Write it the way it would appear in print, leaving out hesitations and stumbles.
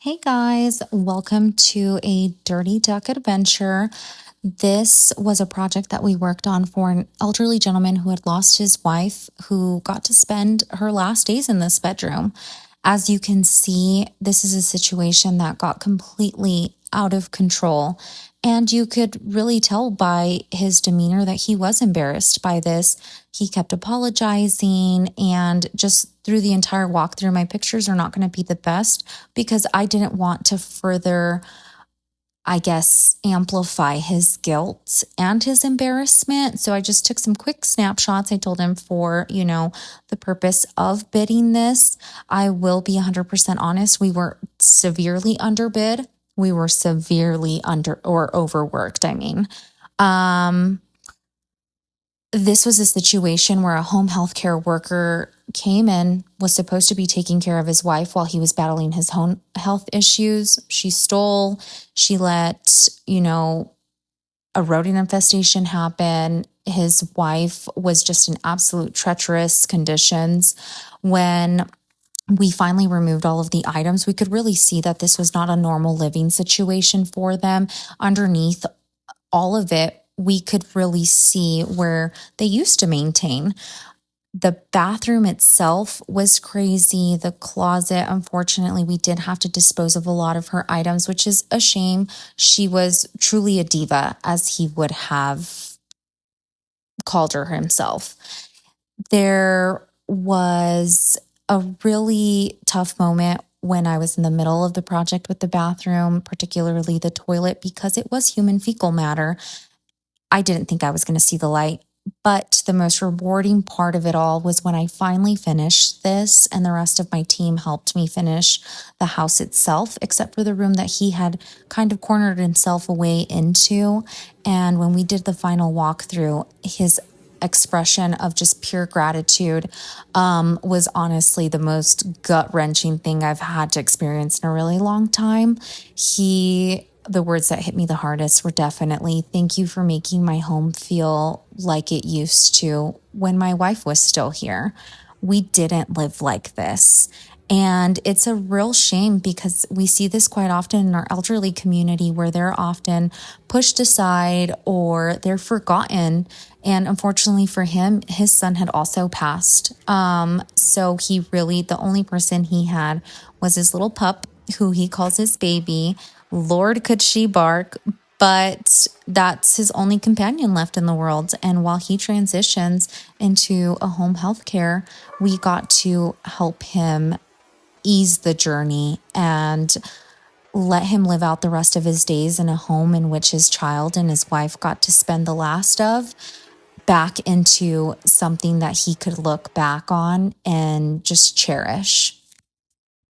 Hey guys, welcome to a Dirty Duck adventure. This was a project that we worked on for an elderly gentleman who had lost his wife, who got to spend her last days in this bedroom. As you can see, this is a situation that got completely out of control. And you could really tell by his demeanor that he was embarrassed by this. He kept apologizing, and just through the entire walkthrough, my pictures are not going to be the best because I didn't want to further, I guess, amplify his guilt and his embarrassment. So I just took some quick snapshots. I told him for, the purpose of bidding this, I will be 100% honest. We were severely underbid. We were severely under or overworked, I mean. This was a situation where a home health care worker came in, was supposed to be taking care of his wife while he was battling his own health issues. She stole, she let, a rodent infestation happen. His wife was just in absolute treacherous conditions. When we finally removed all of the items, we could really see that this was not a normal living situation for them. Underneath all of it, we could really see where they used to maintain. The bathroom itself was crazy. The closet, unfortunately, we did have to dispose of a lot of her items, which is a shame. She was truly a diva, as he would have called her himself. There was a really tough moment when I was in the middle of the project with the bathroom, particularly the toilet, because it was human fecal matter. I didn't think I was going to see the light. But the most rewarding part of it all was when I finally finished this, and the rest of my team helped me finish the house itself, except for the room that he had kind of cornered himself away into. And when we did the final walkthrough, his expression of just pure gratitude was honestly the most gut-wrenching thing I've had to experience in a really long time. The words that hit me the hardest were definitely, "Thank you for making my home feel like it used to when my wife was still here. We didn't live like this." And it's a real shame because we see this quite often in our elderly community, where they're often pushed aside or they're forgotten. And unfortunately for him, his son had also passed. So the only person he had was his little pup, who he calls his baby. Lord, could she bark, but that's his only companion left in the world. And while he transitions into a home health care, we got to help him ease the journey and let him live out the rest of his days in a home in which his child and his wife got to spend the last of, back into something that he could look back on and just cherish.